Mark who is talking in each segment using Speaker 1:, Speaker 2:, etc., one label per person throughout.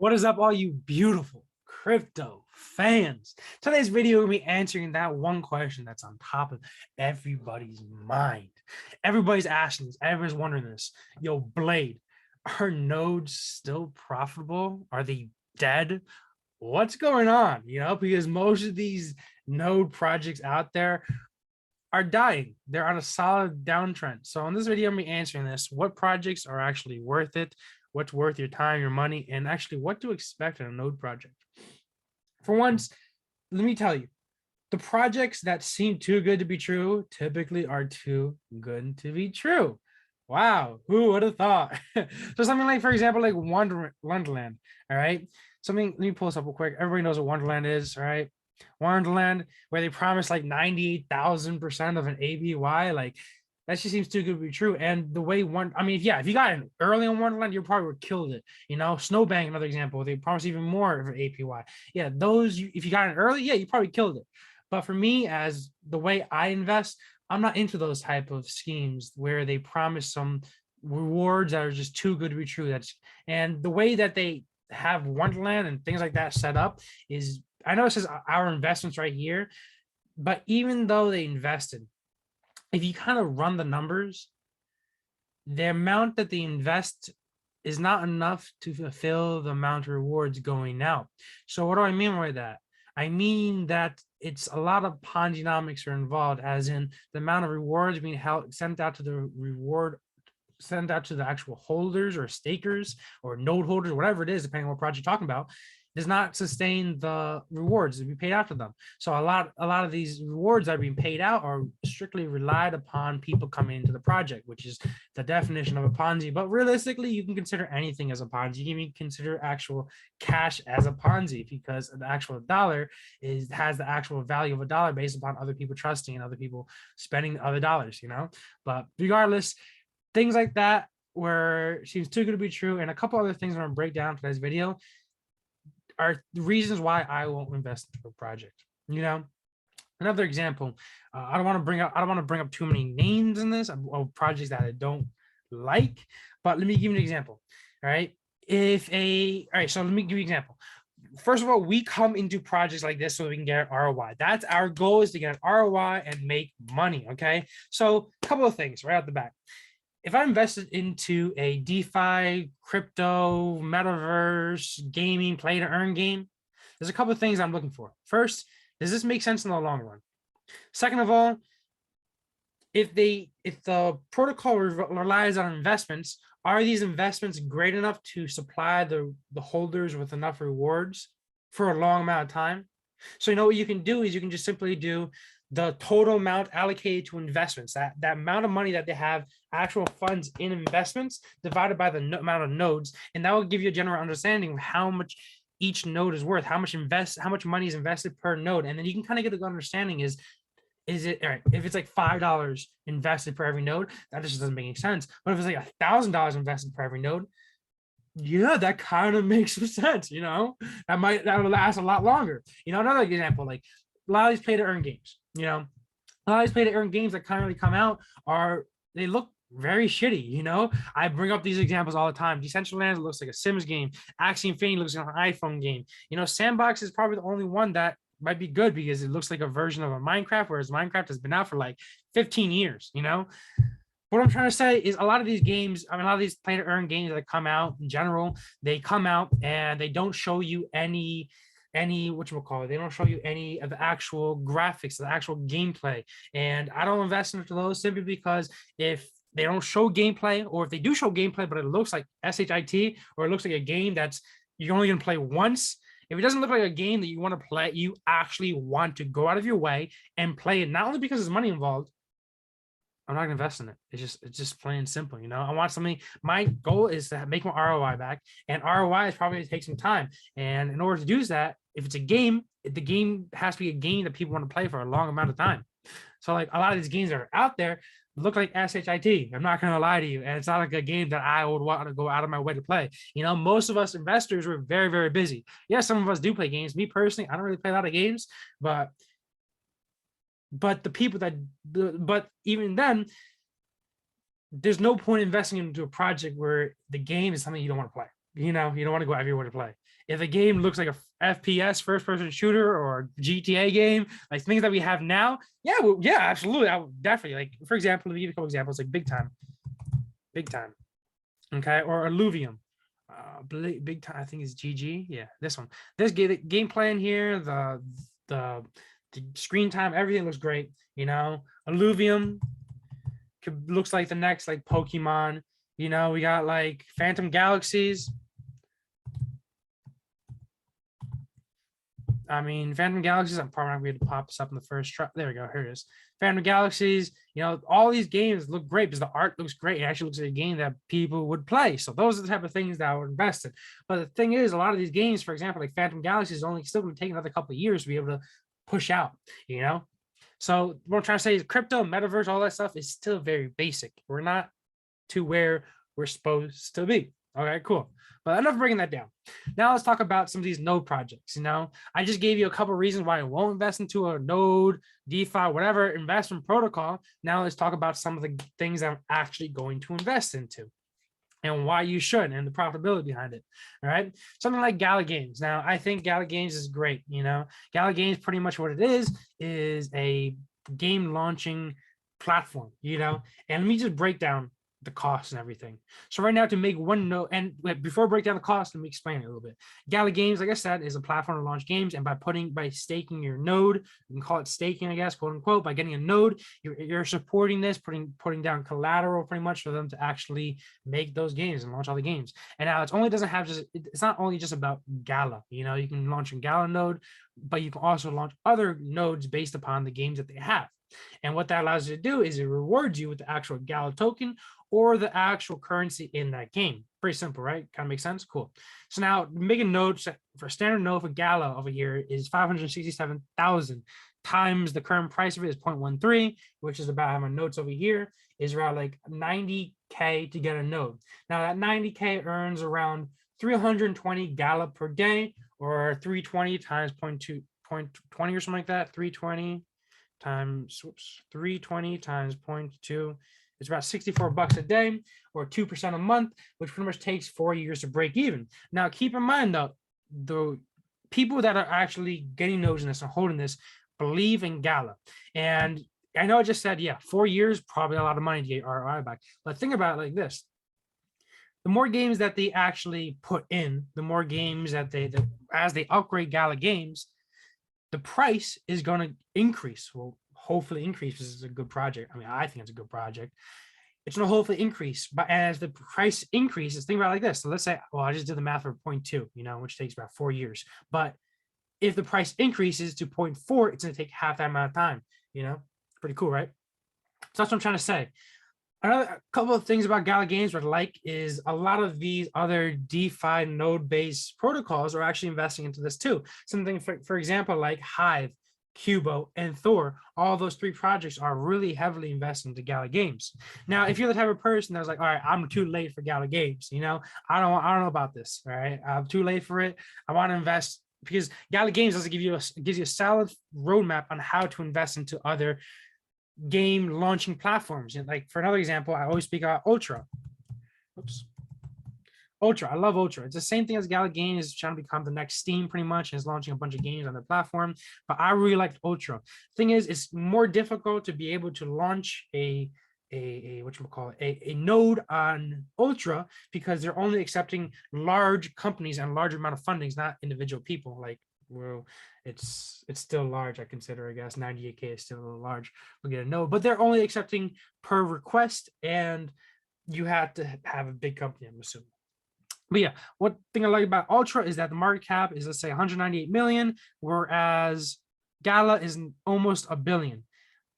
Speaker 1: What is up, all you beautiful crypto fans? Today's video will be answering that one question that's on top of everybody's mind. Everybody's asking this, everybody's wondering this. Yo, Blade, are nodes still profitable? Are they dead? What's going on? Because most of these node projects out there are dying. They're on a solid downtrend. So in this video, I'm gonna be answering this. What projects are actually worth it? What's worth your time, your money, and actually what to expect in a node project. For once, let me tell you, the projects that seem too good to be true typically are too good to be true. Wow, who would have thought? So something like, for example, like Wonderland, all right? Let me pull this up real quick. Everybody knows what Wonderland is, all right? Wonderland, where they promise like 98,000% of an ABY, like that just seems too good to be true. And the way if you got in early on Wonderland, you probably would killed it. Snowbank, another example, they promise even more of an APY. Yeah, if you got in early, yeah, you probably killed it. But for me, as the way I invest, I'm not into those type of schemes where they promise some rewards that are just too good to be true. And the way that they have Wonderland and things like that set up is, I know it says our investments right here, but even though they invested, if you kind of run the numbers, the amount that they invest is not enough to fulfill the amount of rewards going out. So what do I mean by that? I mean that it's a lot of Ponzi-nomics are involved, as in the amount of rewards being sent out to the actual holders or stakers or node holders, whatever it is, depending on what project you're talking about, does not sustain the rewards to be paid out to them. So a lot of these rewards that are being paid out are strictly relied upon people coming into the project, which is the definition of a Ponzi. But realistically, you can consider anything as a Ponzi. You can even consider actual cash as a Ponzi, because the actual dollar has the actual value of a dollar based upon other people trusting and other people spending other dollars, But regardless, things like that where it seems too good to be true, and a couple other things I'm going to break down for today's video are the reasons why I won't invest in a project. Another example, I don't want to bring up too many names in this of projects that I don't like, but let me give you an example. All right. So let me give you an example. First of all, we come into projects like this so we can get an ROI. That's our goal, is to get an ROI and make money. Okay. So a couple of things right out the back. If I invested into a DeFi, crypto, metaverse, gaming, play to earn game, there's a couple of things I'm looking for. First, does this make sense in the long run? Second of all, if the protocol relies on investments, are these investments great enough to supply the holders with enough rewards for a long amount of time? So what you can do is you can just simply do the total amount allocated to investments, that amount of money that they have actual funds in investments divided by the amount of nodes, and that will give you a general understanding of how much each node is worth, how much money is invested per node. And then you can kind of get the understanding is it all right if it's like $5 invested per every node, that just doesn't make any sense. But if it's like $1,000 invested per every node, yeah, that kind of makes some sense. That will last a lot longer. Another example, like a lot of these play to earn games, a lot of these play to earn games that currently come out they look very shitty. I bring up these examples all the time. Decentraland looks like a Sims game. Axie Infinity looks like an iPhone game. Sandbox is probably the only one that might be good because it looks like a version of a Minecraft, whereas Minecraft has been out for like 15 years. What I'm trying to say is a lot of these games, a lot of these play to earn games that come out in general, they come out and they don't show you any whatchamacallit, they don't show you any of the actual graphics, the actual gameplay. And I don't invest into those simply because if they don't show gameplay, or if they do show gameplay, but it looks like SHIT, or it looks like a game that's you're only going to play once, if it doesn't look like a game that you want to play, you actually want to go out of your way and play it, not only because there's money involved, I'm not gonna invest in it. It's just plain and simple. I want something. My goal is to make my ROI back, and ROI is probably going to take some time. And in order to do that, if it's a game, the game has to be a game that people want to play for a long amount of time. So like a lot of these games that are out there look like SHIT. I'm not gonna lie to you, and it's not like a game that I would want to go out of my way to play. Most of us investors were very, very busy. Yeah, some of us do play games. Me personally, I don't really play a lot of games, but even then, there's no point investing into a project where the game is something you don't want to play. you know, you don't want to go everywhere to play. If a game looks like a FPS first person shooter or GTA game, like things that we have now, yeah, well, yeah, absolutely. I would definitely, like, for example, let me give you a couple examples, like big time, okay, or Alluvium. Big time, I think is GG. Yeah, this one. This game plan here, the the screen time, everything looks great. You know, Alluvium looks like the next like Pokemon. You know, we got like Phantom Galaxies. I mean, Phantom Galaxies, I'm probably not going to be able to pop this up in the first try. There we go. Here it is. Phantom Galaxies, you know, all these games look great because the art looks great. It actually looks like a game that people would play. So those are the type of things that I would invest in. But the thing is, a lot of these games, for example, like Phantom Galaxies, is only still going to take another couple of years to be able to push out, you know? So what I'm trying to say is crypto, metaverse, all that stuff is still very basic. We're not to where we're supposed to be. Okay, cool. But enough bringing that down. Now let's talk about some of these node projects. You know, I just gave you a couple of reasons why I won't invest into a node, DeFi, whatever investment protocol. Now let's talk about some of the things I'm actually going to invest into and why you should and the profitability behind it. All right. Something like Gala Games. Now, I think Gala Games is great. You know, Gala Games, pretty much what it is a game launching platform, you know, and let me just break down the cost and everything. So right now, to make one node, and before I break down the cost, let me explain it a little bit. Gala Games, like I said, is a platform to launch games, and by staking your node, you can call it staking, I guess, quote unquote. By getting a node, you're supporting this, putting down collateral pretty much for them to actually make those games and launch all the games. And now it's not only just about Gala. You know, you can launch a Gala node, but you can also launch other nodes based upon the games that they have. And what that allows you to do is it rewards you with the actual Gala token or the actual currency in that game. Pretty simple, right? Kind of makes sense. Cool. So now make a node for a standard node for Gala over here is 567,000 times the current price of it is 0.13, which is about how my notes over here is around like 90K to get a node. Now that 90K earns around 320 Gala per day, or 320 times 0.20 or something like that. 320 times 0.2, it's about $64 a day or 2% a month, which pretty much takes 4 years to break even. Now, keep in mind though, the people that are actually getting nodes in this and holding this believe in Gala. And I know I just said, yeah, 4 years, probably a lot of money to get ROI back. But think about it like this. The more games that they actually put in, the more games that as they upgrade Gala Games, the price is going to increase. Well, hopefully increase because it's a good project. I mean, I think it's a good project. It's going to hopefully increase. But as the price increases, think about it like this. So let's say, well, I just did the math for 0.2, you know, which takes about 4 years. But if the price increases to 0.4, it's going to take half that amount of time, you know? Pretty cool, right? So that's what I'm trying to say. Another couple of things about Gala Games what I like is a lot of these other DeFi node-based protocols are actually investing into this too. Something, for example, like Hive, Cubo, and Thor. All those three projects are really heavily invested into Gala Games. Now, if you're the type of person that's like, all right, I'm too late for Gala Games, you know, I don't know about this. All right, I'm too late for it. I want to invest because Gala Games doesn't gives you a solid roadmap on how to invest into other game launching platforms. And like for another example, I always speak about Ultra. Oops. Ultra. I love Ultra. It's the same thing as Gala Games is trying to become the next Steam pretty much and is launching a bunch of games on their platform. But I really liked Ultra. Thing is, it's more difficult to be able to launch a node on Ultra because they're only accepting large companies and large amount of fundings, not individual people. Like, well, it's still large, I consider. I guess 98K is still a little large. We'll get a node, but they're only accepting per request, and you have to have a big company, I'm assuming. But yeah, one thing I like about Ultra is that the market cap is, let's say, 198 million, whereas Gala is almost a billion.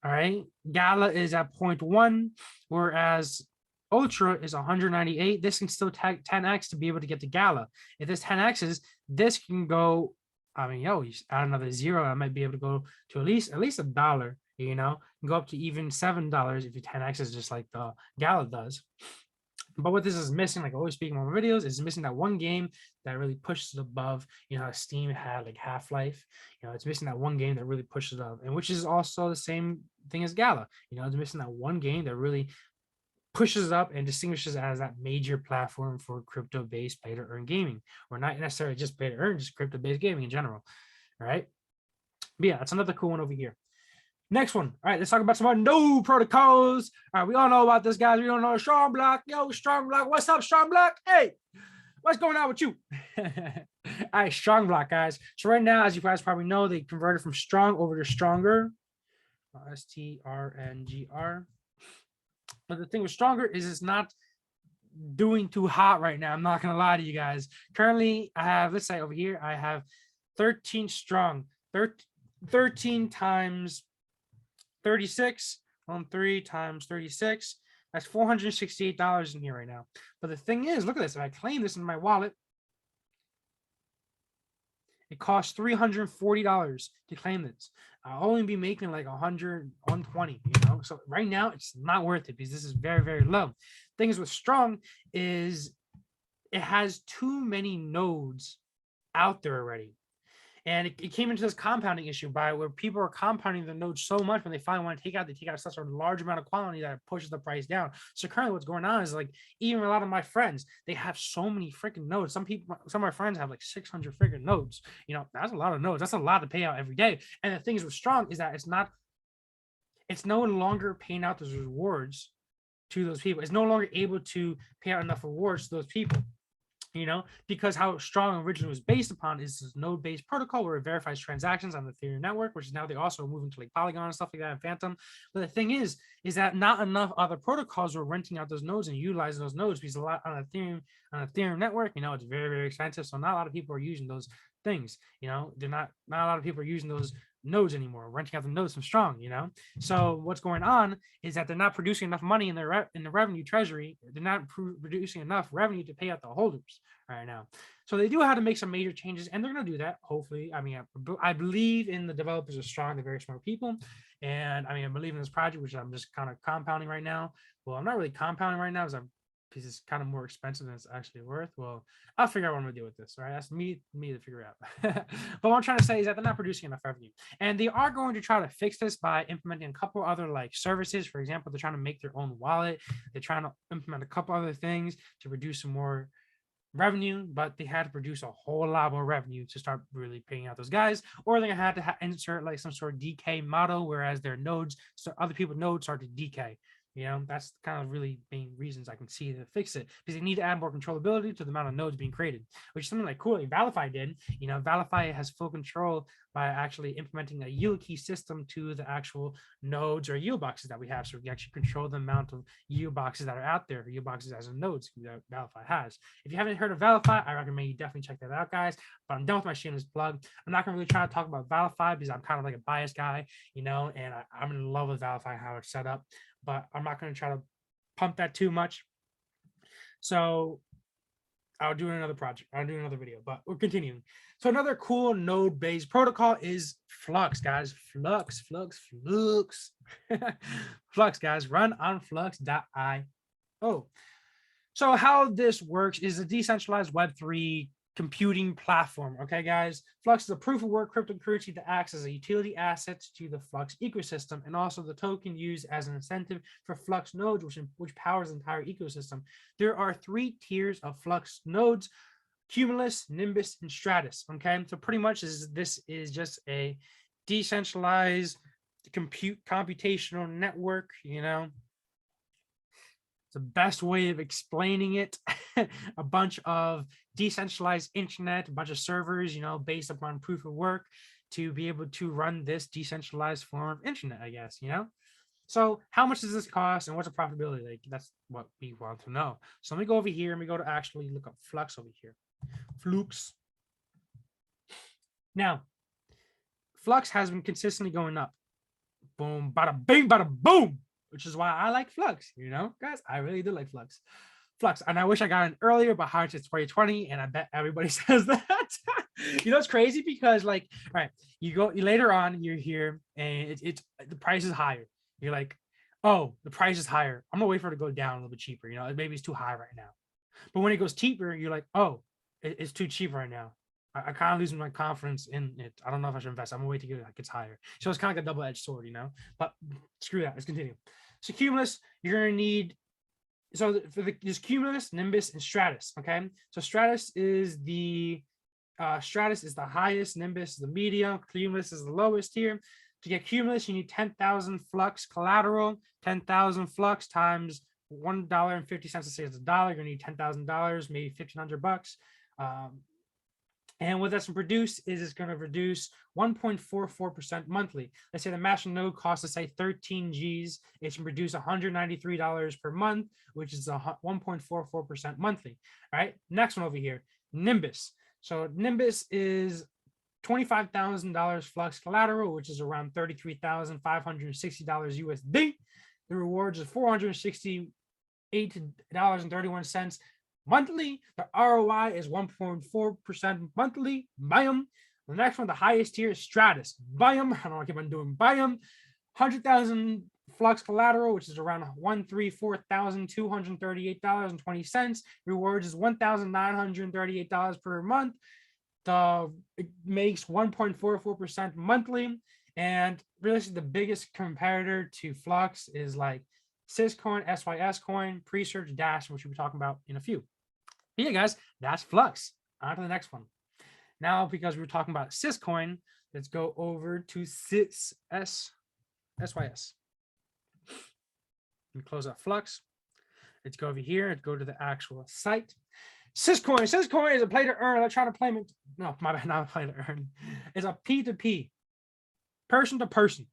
Speaker 1: All right, Gala is at 0.1, whereas Ultra is 198. This can still tag 10x to be able to get to Gala. If this 10x's, this can go. I mean, yo, you add another zero, I might be able to go to at least $1, you know, and go up to even $7 if you 10x is just like the Gala does. But what this is missing, like I always speak in my videos, is missing that one game that really pushes it above. You know, how Steam had like Half-Life. You know, it's missing that one game that really pushes it up, and which is also the same thing as Gala. You know, it's missing that one game that really pushes up and distinguishes as that major platform for crypto-based pay to earn gaming, or not necessarily just pay to earn, just crypto-based gaming in general. All right. But yeah, that's another cool one over here. Next one. All right, let's talk about some more node protocols. All right, we all know about this, guys. We don't know Strong Block. Yo, Strong Block. What's up, Strong Block? Hey, what's going on with you? All right, Strong Block, guys. So right now, as you guys probably know, they converted from strong over to stronger. STRNGR. But the thing with stronger is it's not doing too hot right now. I'm not gonna lie to you guys. Currently, I have, let's say over here, I have 13 strong, 13 times 36 on 3 times 36. That's $468 in here right now. But the thing is, look at this. If I claim this in my wallet, it costs $340 to claim this. I'll only be making like 100, 120, you know? So right now it's not worth it because this is very, very low. Things with strong is it has too many nodes out there already. And it came into this compounding issue by where people are compounding the nodes so much when they finally want to take out, they take out such a large amount of quantity that it pushes the price down. So currently what's going on is like, even a lot of my friends, they have so many freaking nodes. Some of my friends have like 600 freaking nodes. You know, that's a lot of nodes. That's a lot to pay out every day. And the things with strong is that it's no longer paying out those rewards to those people. It's no longer able to pay out enough rewards to those people. You know, because how strong originally was based upon is this node-based protocol where it verifies transactions on the Ethereum network, which is now they also moving to like Polygon and stuff like that and Phantom. But the thing is that not enough other protocols were renting out those nodes and utilizing those nodes because a lot on Ethereum network, you know, it's very, very expensive. So not a lot of people are using those things. You know, not a lot of people are using those nodes anymore, renting out the nodes from strong, you know. So what's going on is that they're not producing enough money in the revenue treasury. They're not producing enough revenue to pay out the holders right now. So they do have to make some major changes, and they're going to do that. Hopefully, I mean, I believe in the developers are strong. They're very smart people, and I mean, I believe in this project, which I'm just kind of compounding right now. Well, I'm not really compounding right now because it's kind of more expensive than it's actually worth. Well, I'll figure out what I'm gonna do with this. All right, that's me to figure out. But what I'm trying to say is that they're not producing enough revenue, and they are going to try to fix this by implementing a couple other like services. For example, they're trying to make their own wallet. They're trying to implement a couple other things to produce some more revenue, but they had to produce a whole lot more revenue to start really paying out those guys, or they're gonna have to insert like some sort of decay model, whereas their nodes, so other people's nodes start to decay. You know, that's kind of really main reasons I can see to fix it, because they need to add more controllability to the amount of nodes being created, which is something like cool. Like Valify did. You know, Valify has full control by actually implementing a yield key system to the actual nodes or yield boxes that we have. So we actually control the amount of yield boxes that are out there, yield boxes as in nodes that Valify has. If you haven't heard of Valify, I recommend you definitely check that out, guys. But I'm done with my shameless plug. I'm not gonna really try to talk about Valify because I'm kind of like a biased guy, you know, and I'm in love with Valify, how it's set up. But I'm not going to try to pump that too much. So I'll do another project. I'll do another video, but we're continuing. So another cool node-based protocol is Flux, guys. Flux. Flux, guys. Run on flux.io. So how this works is a decentralized Web3 computing platform. Okay, guys. Flux is a proof of work cryptocurrency that acts as a utility asset to the Flux ecosystem, and also the token used as an incentive for Flux nodes, which powers the entire ecosystem. There are 3 tiers of Flux nodes: Cumulus, Nimbus, and Stratus. Okay, so pretty much this is just a decentralized computational network, you know. The best way of explaining it. A bunch of decentralized internet, a bunch of servers, you know, based upon proof of work to be able to run this decentralized form of internet, I guess, you know. So how much does this cost and what's the profitability? Like, that's what we want to know. So let me go over here and we go to actually look up Flux over here. Flux. Now, Flux has been consistently going up. Boom, bada bing, bada boom. Which is why I like Flux, you know, guys. I really do like Flux. And I wish I got in earlier, but hard it's 2020, and I bet everybody says that. You know, it's crazy because, like, all right, you go later on, you're here, and it's the price is higher. You're like, oh, the price is higher. I'm gonna wait for it to go down a little bit cheaper. You know, maybe it's too high right now. But when it goes cheaper, you're like, oh, it's too cheap right now. I kind of losing my confidence in it. I don't know if I should invest. I'm gonna wait to get it like it's higher. So it's kind of like a double-edged sword, you know. But screw that. Let's continue. So Cumulus, you're gonna need there's Cumulus, Nimbus, and Stratus. Okay, so Stratus is the highest, Nimbus is the medium, Cumulus is the lowest tier. To get Cumulus, you need 10,000 Flux Collateral. 10,000 Flux times $1.50. Let's say it's $1. You're gonna need $10,000, maybe $1,500. And what that's going to produce is it's going to reduce 1.44% monthly. Let's say the Masternode costs, let's say 13 Gs. It can produce $193 per month, which is 1.44% monthly. All right. Next one over here, Nimbus. So Nimbus is $25,000 Flux Collateral, which is around $33,560 USD. The rewards is $468.31 monthly. The ROI is 1.4% monthly. Bam. The next one, the highest tier is Stratus. Bam. I don't want to keep on doing bam. 100,000 Flux Collateral, which is around $134,238.20. Rewards is $1,938 per month. It makes 1.44% monthly. And really, the biggest competitor to Flux is like Syscoin, SYS coin, Presearch, Dash, which we'll be talking about in a few. But yeah, guys, that's Flux. On to the next one. Now, because we were talking about Syscoin, let's go over to SYS. Let me close out Flux. Let's go over here. Let's go to the actual site. Syscoin. Syscoin is a play to earn electronic payment. No, my bad, not a play to earn. It's a P2P, person to person.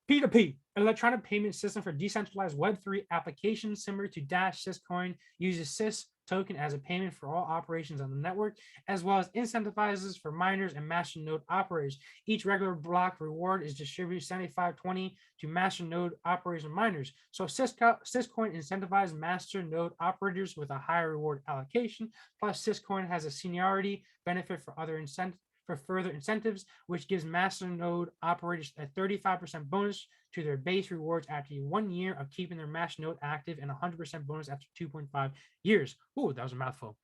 Speaker 1: P2P, electronic payment system for decentralized Web3 applications similar to Dash. Syscoin uses Sys token as a payment for all operations on the network, as well as incentivizes for miners and Masternode operators. Each regular block reward is distributed 75/20 to Masternode operators and miners. So Syscoin incentivizes Masternode operators with a higher reward allocation. Plus, Syscoin has a seniority benefit for further incentives, which gives Masternode operators a 35% bonus to their base rewards after 1 year of keeping their Masternode active, and 100% bonus after 2.5 years. Ooh, that was a mouthful.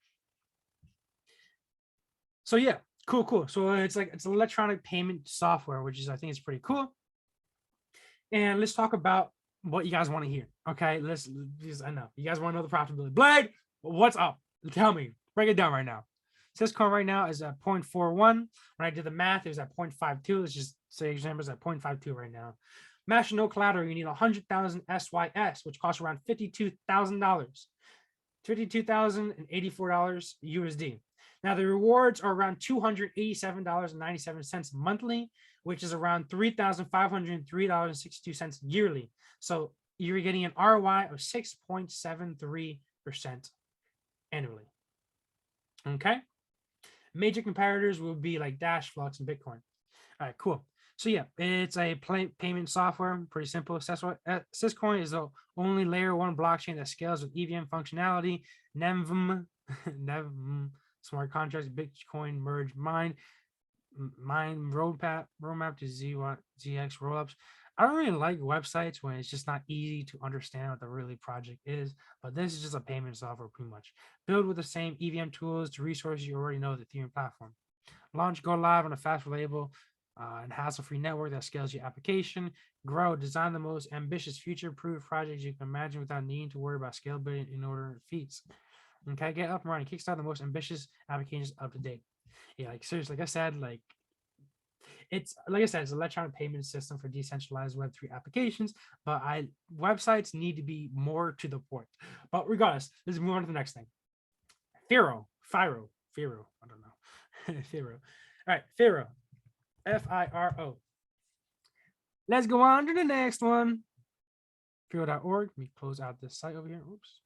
Speaker 1: So yeah, cool. So it's electronic payment software, which is, I think, it's pretty cool. And let's talk about what you guys want to hear. Okay, I know you guys want to know the profitability. Blade, what's up? Tell me, break it down right now. Syscoin right now is at 0.41. When I did the math, it was at 0.52. Let's just say example is at 0.52 right now. Masternode Collateral, you need 100,000 SYS, which costs around $52,000. $52,084 USD. Now the rewards are around $287.97 monthly, which is around $3,503.62 yearly. So you're getting an ROI of 6.73% annually. Okay. Major competitors will be like Dash, Flux, and Bitcoin. All right, cool. So yeah, it's a payment software, pretty simple. Syscoin is the only layer 1 blockchain that scales with EVM functionality, NEVM, smart contracts, Bitcoin merge mine roadmap to ZX rollups. I don't really like websites when it's just not easy to understand what the really project is, but this is just a payment software pretty much. Build with the same EVM tools to resources you already know the Ethereum platform. Launch, go live on a fast, reliable, and hassle-free network that scales your application. Grow, design the most ambitious future-proof projects you can imagine without needing to worry about scalability in order feats. Okay, get up and running. Kickstart the most ambitious applications up to date. Yeah, like seriously, like I said, it's an electronic payment system for decentralized Web3 applications, but websites need to be more to the point. But regardless, let's move on to the next thing. Firo, I don't know. Firo. All right, Firo. Firo. Let's go on to the next one. Firo.org. Let me close out this site over here. Oops.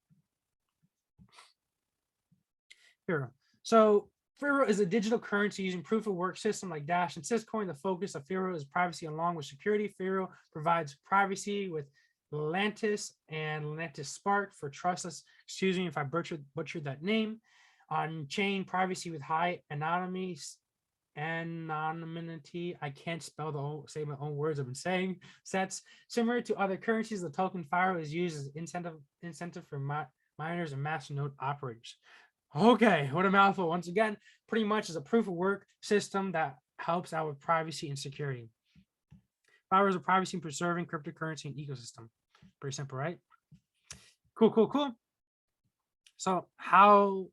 Speaker 1: Firo. So Firo is a digital currency using proof of work system like Dash and Syscoin. The focus of Firo is privacy along with security. Firo provides privacy with Lantis and Lantis Spark for trustless, excuse me if I butchered that name, on-chain privacy with high anonymity. I can't say my own words I've been saying. Sets similar to other currencies, the token Firo is used as incentive for miners and Masternode operators. Okay, what a mouthful. Once again, pretty much is a proof of work system that helps out with privacy and security. Firo is a privacy preserving cryptocurrency and ecosystem. Pretty simple, right? Cool, cool, cool. So how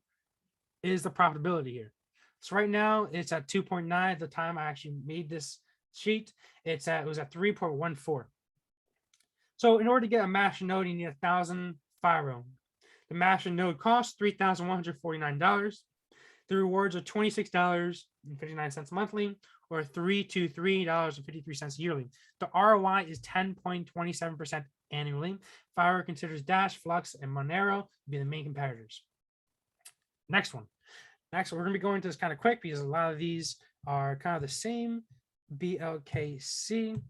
Speaker 1: is the profitability here? So right now it's at 2.9 at the time I actually made this sheet. It was at 3.14. So in order to get a Masternode, you need 1,000 Firo. The Masternode costs $3,149. The rewards are $26.59 monthly, or $323.53 yearly. The ROI is 10.27% annually. Firo considers Dash, Flux, and Monero to be the main competitors. Next one. Next, we're going to be going to this kind of quick because a lot of these are kind of the same. BLKC.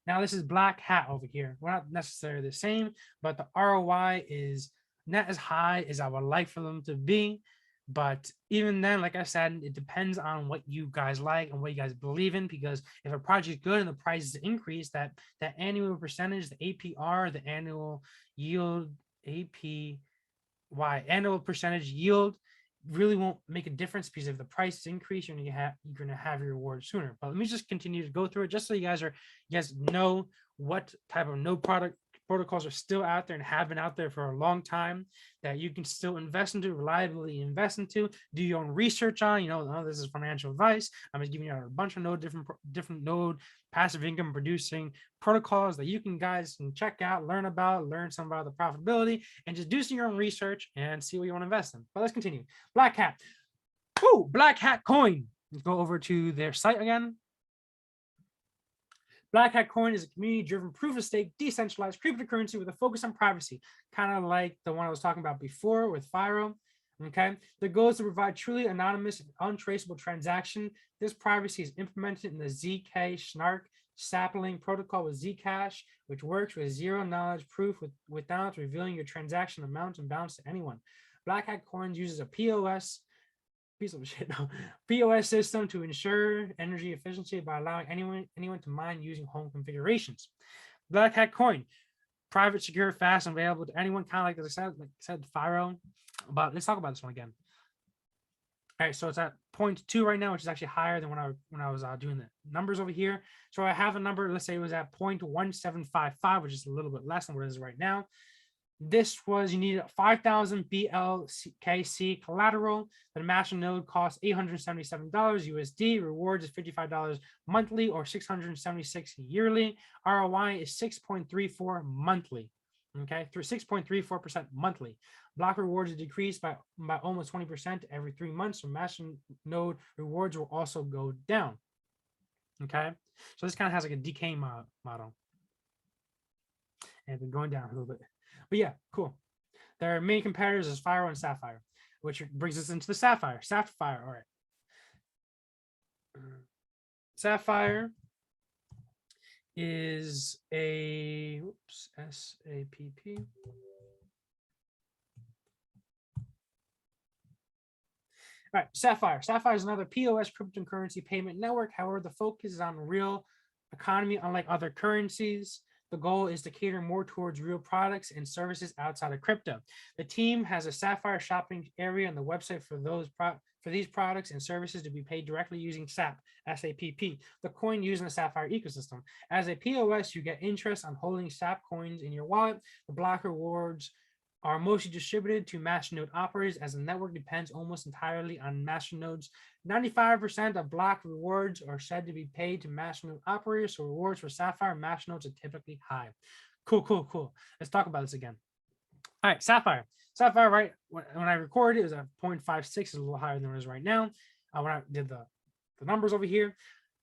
Speaker 1: Now this is BlackHat over here. We're not necessarily the same, but the ROI is not as high as I would like for them to be. But even then, like I said, it depends on what you guys like and what you guys believe in. Because if a project is good and the prices increase, that annual percentage, the APR, the annual yield, APY, annual percentage yield, really won't make a difference, because if the prices increase, you're gonna have your reward sooner. But let me just continue to go through it just so you guys know what type of node protocols are still out there and have been out there for a long time that you can still invest into, reliably invest into, do your own research on. This is financial advice. I'm just giving you a bunch of different node passive income producing protocols that you guys can check out, learn some about the profitability, and just do some your own research and see what you want to invest in. But let's continue. BlackHat. BlackHat Coin. Let's go over to their site again. BlackHat Coin is a community-driven proof-of-stake, decentralized cryptocurrency with a focus on privacy, kind of like the one I was talking about before with Firo. Okay, the goal is to provide truly anonymous and untraceable transaction. This privacy is implemented in the ZK Snark sapling protocol with Zcash, which works with zero-knowledge proof without revealing your transaction amount and balance to anyone. BlackHat Coins uses a POS system to ensure energy efficiency by allowing anyone to mine using home configurations. BlackHat Coin, private, secure, fast, and available to anyone, kind of like I said, Firo. But let's talk about this one again. All right, so it's at 0.2 right now, which is actually higher than when I was doing the numbers over here. So I have a number, let's say it was at 0.1755, which is a little bit less than what it is right now. This was, you need 5,000 BLKC collateral. The Masternode costs $877 USD. Rewards is $55 monthly or $676 yearly. ROI is 6.34 monthly. Okay, through 6.34% monthly. Block rewards are decreased by almost 20% every 3 months. So Masternode rewards will also go down. Okay, so this kind of has like a decay model, and been going down a little bit. But yeah, cool. Their main competitors is Firo and Sapphire, which brings us into the Sapphire. Sapphire, all right. Sapphire is a SAPP. All right, Sapphire. Sapphire is another POS cryptocurrency payment network. However, the focus is on real economy, unlike other currencies. The goal is to cater more towards real products and services outside of crypto. The team has a Sapphire shopping area on the website for these products and services to be paid directly using SAPP, SAPP, the coin used in the Sapphire ecosystem. As a POS, you get interest on holding SAPP coins in your wallet. The block rewards are mostly distributed to Masternode operators, as the network depends almost entirely on Masternodes. 95% of block rewards are said to be paid to Masternode operators, so rewards for Sapphire and Masternodes are typically high. Cool. Let's talk about this again. All right, Sapphire. Sapphire, right, when I recorded, it was at 0.56, it's a little higher than it is right now. When I did the numbers over here,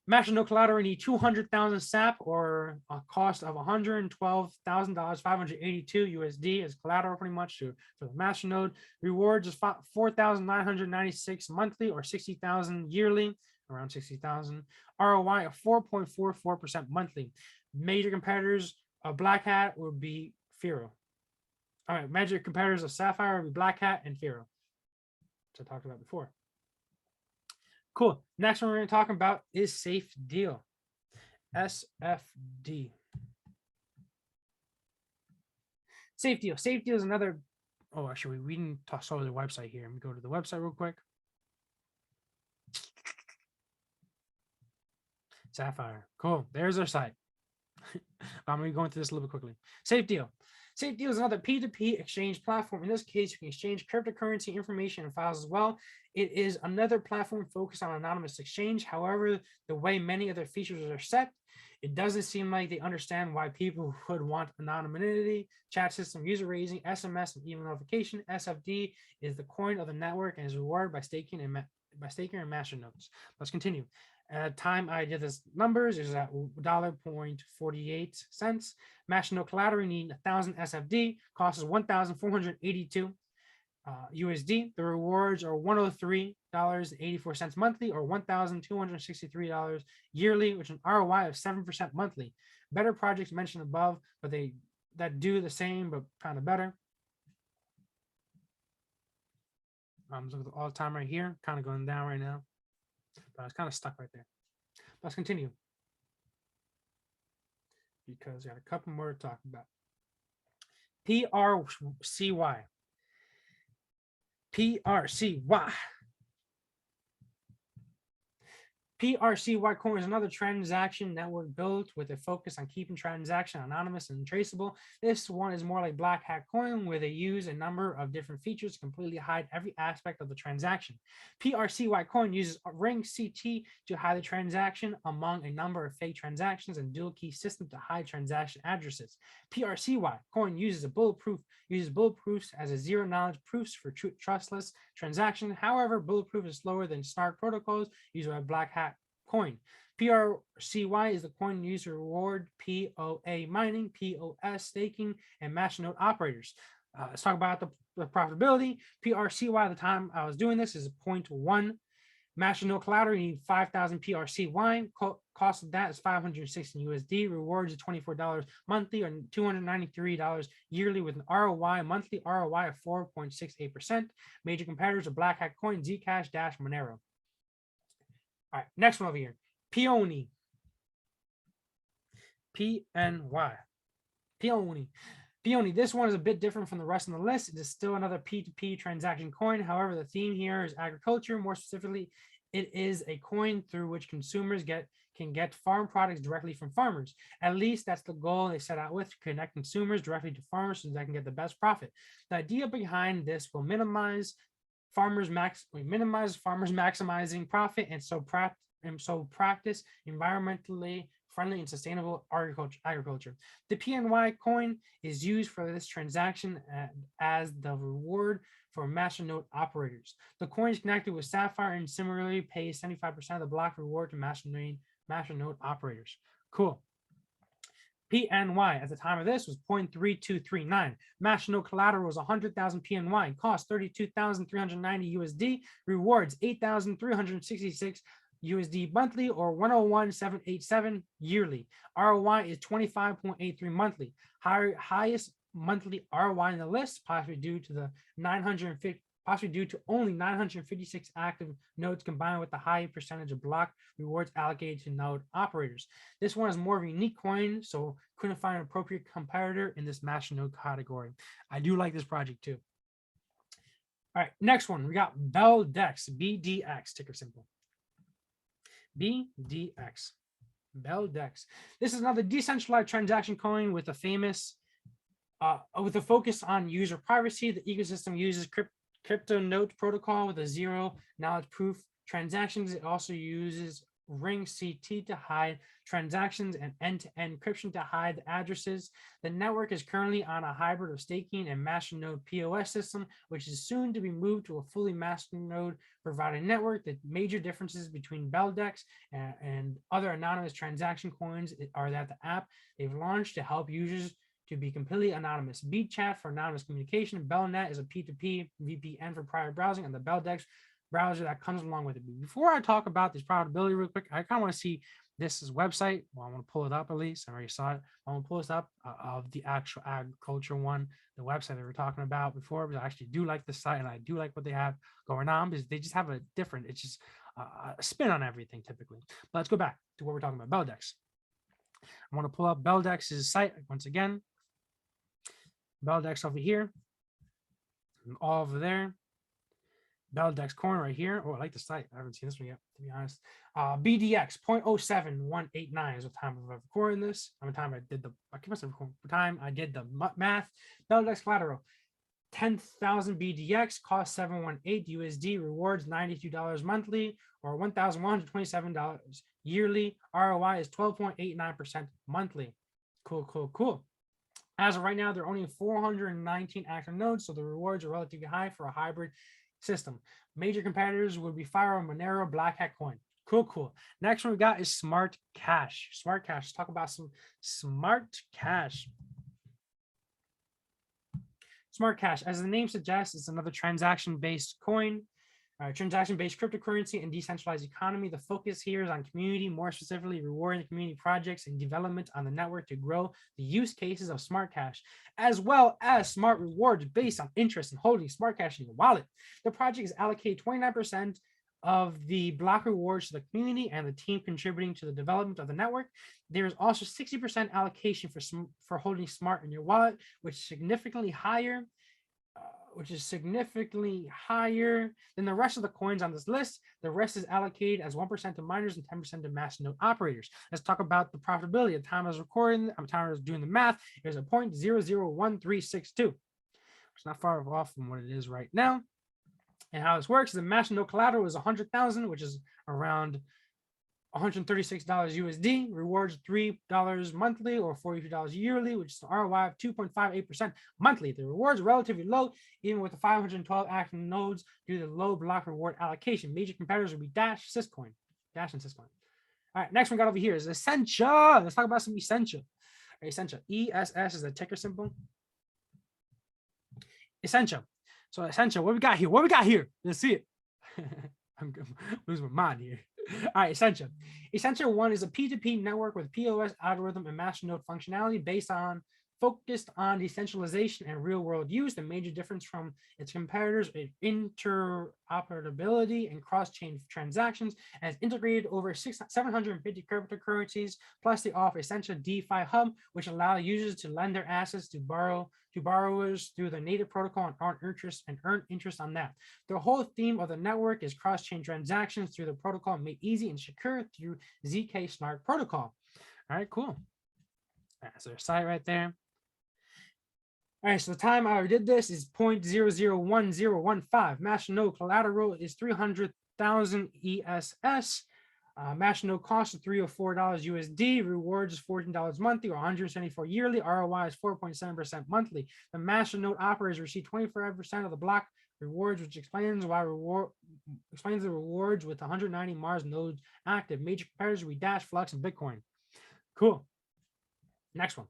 Speaker 1: Masternode collateral need 200,000 SAPP, or a cost of $112,000, 582 USD as collateral, pretty much for the Masternode. Rewards is 4,996 monthly or 60,000 yearly, around 60,000. ROI of 4.44% monthly. Major competitors of BlackHat would be Firo. All right, major competitors of Sapphire would be BlackHat and Firo, which I talked about before. Cool. Next one we're going to talk about is Safe Deal, SFD. Safe Deal. Safe Deal is another. Oh, actually, we didn't talk over the website here. Let me go to the website real quick. Sapphire. Cool. There's our site. I'm going to go into this a little bit quickly. Safe Deal. SafeDeal is another P2P exchange platform. In this case, you can exchange cryptocurrency information and files as well. It is another platform focused on anonymous exchange. However, the way many other features are set, it doesn't seem like they understand why people would want anonymity. Chat system, user raising, SMS, and email notification. SFD is the coin of the network and is rewarded by staking and Masternodes. Let's continue. At the time I did this numbers is at $0.48. Masternode collateral need 1,000 SFD, cost is 1,482 USD. The rewards are $103.84 monthly or $1,263 yearly, which is an ROI of 7% monthly. Better projects mentioned above, but that do the same but kind of better. I'm looking at all the time right here, kind of going down right now, but I was kind of stuck right there. Let's continue because I got a couple more to talk about. PRCY. PRCY coin is another transaction network built with a focus on keeping transaction anonymous and traceable. This one is more like BlackHat Coin, where they use a number of different features to completely hide every aspect of the transaction. PRCY coin uses ring CT to hide the transaction among a number of fake transactions and dual key system to hide transaction addresses. PRCY coin uses bulletproofs as a zero knowledge proofs for trustless transaction. However, bulletproof is slower than SNARK protocols used by BlackHat Coin. PRCY is the coin used to reward POA mining, POS staking, and Masternode operators. Let's talk about the profitability. PRCY at the time I was doing this is 0.1. Masternode collateral, you need 5,000 PRCY. Cost of that is 516 USD. Rewards is $24 monthly or $293 yearly with an ROI, monthly ROI of 4.68%. Major competitors are BlackHat Coin, Zcash, Dash, Monero. All right, next one over here. Peony. PNY. Peony. Peony. This one is a bit different from the rest of the list. It is still another P2P transaction coin. However, the theme here is agriculture. More specifically, it is a coin through which consumers can get farm products directly from farmers. At least that's the goal they set out with, to connect consumers directly to farmers so they can get the best profit. The idea behind this will minimize farmers maximizing profit and so practice environmentally friendly and sustainable agriculture. The PNY coin is used for this transaction as the reward for Masternode operators. The coin is connected with Sapphire and similarly pays 75% of the block reward to Masternode operators. Cool. PNY at the time of this was 0.3239. Masternode collateral was 100,000 PNY. Cost 32,390 USD. Rewards 8,366 USD monthly or 101,787 yearly. ROI is 25.83 monthly. Highest monthly ROI in the list, possibly due to only 956 active nodes combined with the high percentage of block rewards allocated to node operators. This one is more of a unique coin, so couldn't find an appropriate competitor in this Masternode category. I do like this project too. All right, next one, we got BLDEX, BDX, ticker symbol. BDX, BLDEX. This is another decentralized transaction coin with a focus on user privacy. The ecosystem uses crypto note protocol with a zero knowledge proof transactions. It also uses ring CT to hide transactions and end-to-end encryption to hide addresses. The network is currently on a hybrid of staking and Masternode POS system, which is soon to be moved to a fully Masternode provided network. The major differences between BLDEX and other anonymous transaction coins are that the app they've launched to help users to be completely anonymous. BChat for anonymous communication. Belnet is a P2P VPN for private browsing, and the BLDEX browser that comes along with it. Before I talk about this profitability real quick, I kind of want to see this website. Well, I want to pull it up at least. I already saw it. I want to pull this up of the actual agriculture one, the website that we were talking about before, because I actually do like this site and I do like what they have going on because they just have a different, it's just a spin on everything typically. But let's go back to what we're talking about, BLDEX. I want to pull up BLDEX's site once again. BLDEX over here, and all over there. BLKC Coin right here. Oh, I like the site. I haven't seen this one yet, to be honest. BDX 0.07189 is the time of recording this. How many time I did the time I did the math. BLKC Collateral 10,000 BDX cost 718 USD. Rewards $92 monthly or $1,127 yearly. ROI is 12.89% monthly. Cool. As of right now, there are only 419 active nodes, so the rewards are relatively high for a hybrid system. Major competitors would be Firo, Monero, BlackHat Coin. Cool. Next one we got is Smart Cash. Smart Cash. Let's talk about some Smart Cash. Smart Cash, as the name suggests, is another transaction-based coin, transaction-based cryptocurrency and decentralized economy. The focus here is on community, more specifically rewarding the community projects and development on the network to grow the use cases of Smart Cash, as well as smart rewards based on interest in holding Smart Cash in your wallet. The project is allocated 29% of the block rewards to the community and the team contributing to the development of the network. There is also 60% allocation for holding Smart in your wallet, which is significantly higher than the rest of the coins on this list. The rest is allocated as 1% to miners and 10% to Masternode operators. Let's talk about the profitability. At the time I was recording, at the time I was doing the math, it was a 0.001362. It's not far off from what it is right now. And how this works is the Masternode collateral is 100,000, which is around $136 USD. Rewards $3 monthly or $42 yearly, which is an ROI of 2.58% monthly. The rewards are relatively low, even with the 512 active nodes due to the low block reward allocation. Major competitors would be Dash, Syscoin. Dash and Syscoin. All right, next one got over here is Essential. Let's talk about some Essential. Essential. ESS is the ticker symbol. Essential. So Essential, what we got here? Let's see it. I'm losing my mind here. All right, Essential. Essential 1 is a P2P network with POS algorithm and Masternode functionality focused on decentralization and real-world use. The major difference from its competitors is interoperability and cross-chain transactions, and it's integrated over 750 cryptocurrencies. Plus, they offer Essential DeFi Hub, which allow users to lend their assets to borrowers through the native protocol and earn interest on that. The whole theme of the network is cross-chain transactions through the protocol made easy and secure through ZK Snark protocol. All right, cool. That's their site right there. All right, so the time I did this is 0.001015. Masternode collateral is 300,000 ESS. Masternode cost is $304 USD. Rewards is $14 monthly or $174 yearly. ROI is 4.7% monthly. The Masternode operators receive 25% of the block rewards, which explains the rewards with 190 Mars nodes active. Major competitors we Dash, Flux, and Bitcoin. Cool. Next one.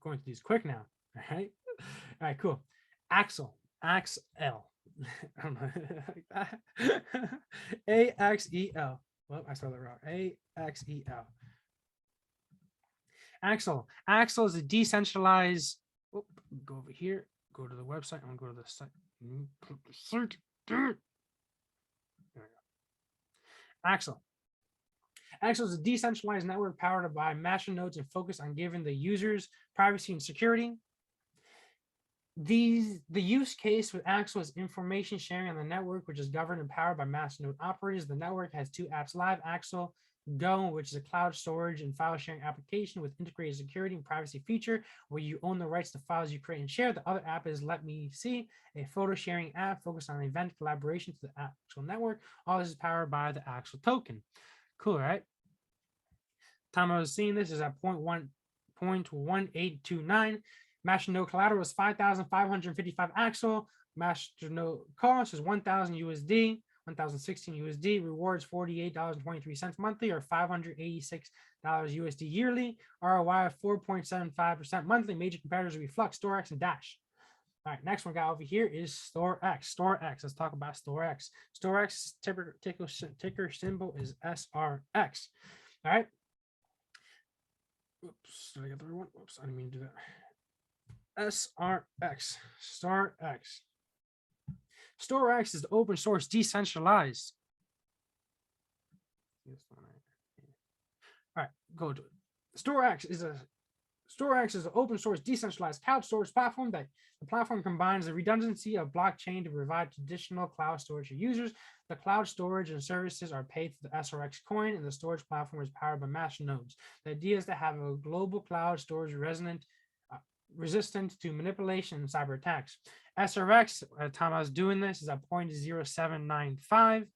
Speaker 1: Going through these quick now. All right. All right, cool. Axel. AXL. I don't know. AXEL. Well, I spelled it wrong. AXEL. Axel. Axel is a decentralized. Oh, go over here. Go to the website. I'm going to go to the site. There we go. Axel. Axel is a decentralized network powered by Masternodes and focused on giving the users privacy and security. The use case with Axel is information sharing on the network, which is governed and powered by Masternode operators. The network has 2 apps live: Axel Go, which is a cloud storage and file sharing application with integrated security and privacy feature where you own the rights to files you create and share. The other app is Let Me See, a photo sharing app focused on event collaboration to the Axel network. All this is powered by the Axel token. Cool, right? Time I was seeing this is at 0.1829. Masternode collateral is 5,555 Axel. Masternode cost is 1,000 USD, 1,016 USD. Rewards $48.23 monthly or $586 USD yearly. ROI of 4.75% monthly. Major competitors will be Flux, StoreX, and Dash. All right, next one got over here is StoreX. StoreX. Let's talk about StoreX. StoreX ticker symbol is SRX. All right. Oops, did I get the right one? Oops, I didn't mean to do that. SRX, StoreX. StoreX is the open source decentralized. All right, go to it. StoreX StoreX is an open source decentralized cloud storage platform that the platform combines the redundancy of blockchain to provide traditional cloud storage to users. The cloud storage and services are paid through the SRX coin, and the storage platform is powered by Masternodes. The idea is to have a global cloud storage resistant to manipulation and cyber attacks. SRX, at the time I was doing this, is at 0.0795.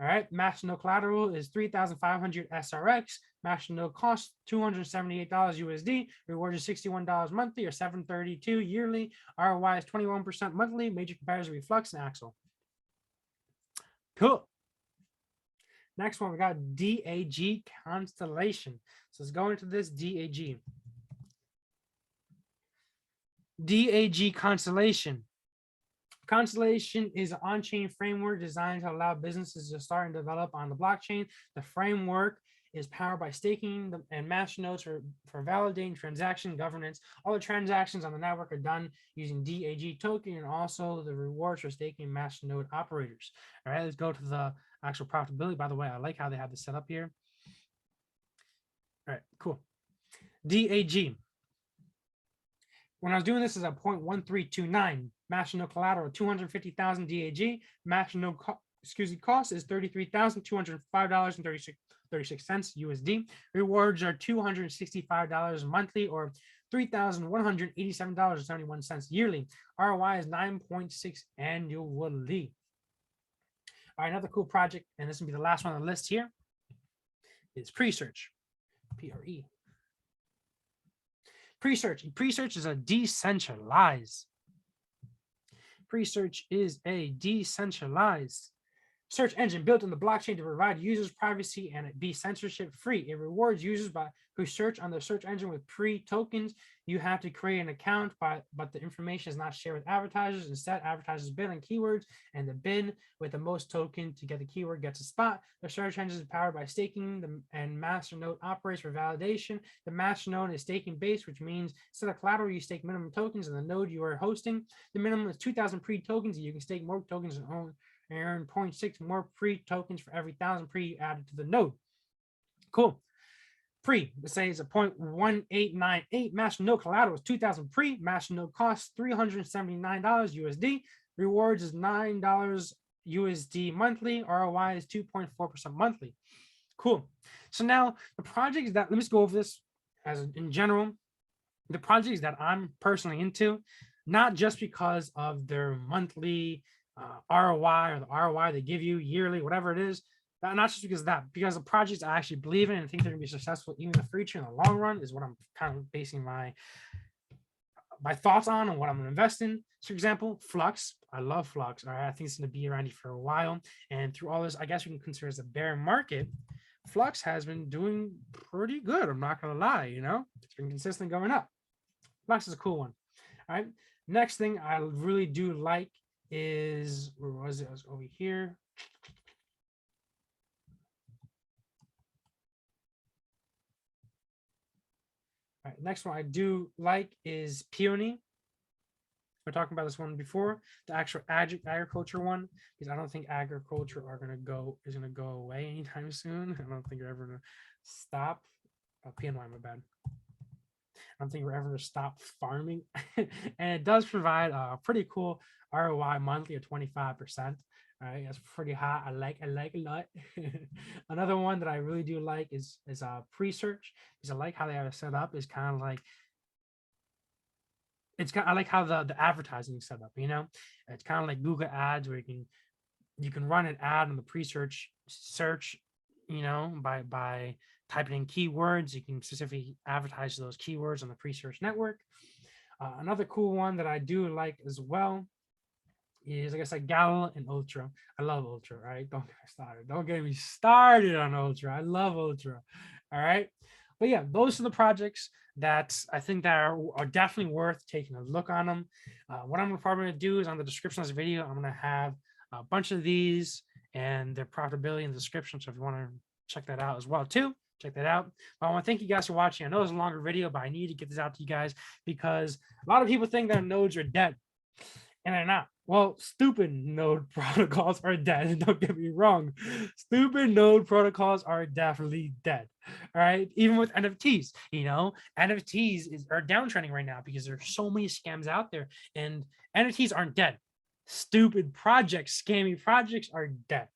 Speaker 1: All right, Masternode collateral is 3,500 SRX. Masternode costs $278 USD. Reward is $61 monthly or $732 yearly. ROI is 21% monthly. Major comparison with FLUX and Axel. Cool. Next one, we got DAG Constellation. So let's go into this DAG. DAG Constellation. Constellation is an on-chain framework designed to allow businesses to start and develop on the blockchain. The framework is powered by staking and masternodes for validating transaction governance. All the transactions on the network are done using DAG token, and also the rewards for staking masternode operators. All right, let's go to the actual profitability. By the way, I like how they have this set up here. All right, cool. DAG. When I was doing this is at 0.1329. Masternode collateral 250,000 DAG. Masternode cost is $33,205.36 USD. Rewards are $265 monthly or $3,187.71 yearly. ROI is 9.6 annually. All right, another cool project, and this will be the last one on the list here, is Presearch. PRE. Presearch is a decentralized. Presearch is a decentralized search engine built on the blockchain to provide users privacy and be censorship free. It rewards users who search on the search engine with pre-tokens. You have to create an account, but the information is not shared with advertisers. Instead, advertisers bid on keywords, and the bid with the most token to get the keyword gets a spot. The search engine is powered by staking, and Masternode operates for validation. The Masternode is staking based, which means instead of collateral, you stake minimum tokens in the node you are hosting. The minimum is 2,000 pre-tokens, and you can stake more tokens and earn 0.6 more pre-tokens for every 1,000 pre added to the node. Cool. Let's say it's a 0.1898. Masternode collateral is 2,000 pre. Masternode costs $379 USD. Rewards is $9 USD monthly. ROI is 2.4% monthly. Cool. So now the projects that, let me just go over this as in general. The projects that I'm personally into, not just because of their monthly ROI or the ROI they give you yearly, whatever it is, not just because of that, because the projects I actually believe in and think they're gonna be successful even in the future in the long run is what I'm kind of basing my thoughts on and what I'm gonna invest in. So for example, Flux. I love Flux. All right, I think it's gonna be around here for a while. And through all this, I guess we can consider it as a bear market. Flux has been doing pretty good. I'm not gonna lie, you know, it's been consistent going up. Flux is a cool one. All right. Next thing I really do like is, where was it? I was over here. All right, next one I do like is Peony. We're talking about this one before, the actual agriculture one, because I don't think agriculture is gonna go away anytime soon. I don't think you're ever gonna stop. PNY, my bad. I don't think we're ever gonna stop farming, and it does provide a pretty cool ROI monthly of 25%. All right, that's pretty hot. I like a lot. Another one that I really do like is Presearch, because I like how they have it set up. Is kind of like, I like how the advertising is set up. You know, it's kind of like Google Ads, where you can run an ad on the Presearch search. You know, by typing in keywords, you can specifically advertise those keywords on the Presearch network. Another cool one that I do like as well is, like I said, Gala and Ultra. I love Ultra, right? Don't get me started. Don't get me started on Ultra. I love Ultra. All right. But yeah, those are the projects that I think that are definitely worth taking a look on them. What I'm probably going to do is, on the description of this video, I'm going to have a bunch of these and their profitability in the description. So if you want to check that out as well too, check that out. But I want to thank you guys for watching. I know it's a longer video, but I need to get this out to you guys because a lot of people think that nodes are dead, and they're not. Well, stupid node protocols are dead. Don't get me wrong. Stupid node protocols are definitely dead. All right. Even with NFTs, are downtrending right now because there's so many scams out there, and NFTs aren't dead. Stupid projects, scammy projects are dead.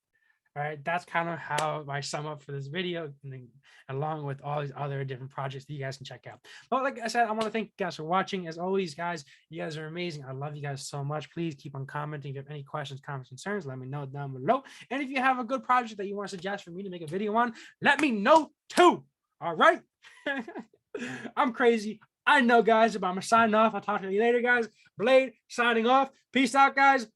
Speaker 1: All right, that's kind of how I sum up for this video, and then along with all these other different projects that you guys can check out. But like I said, I want to thank you guys for watching. As always, guys, you guys are amazing. I love you guys so much. Please keep on commenting. If you have any questions, comments, concerns, let me know down below. And if you have a good project that you want to suggest for me to make a video on, let me know too. All right. I'm crazy. I know, guys, but I'm gonna sign off. I'll talk to you later, guys. Blade signing off. Peace out, guys.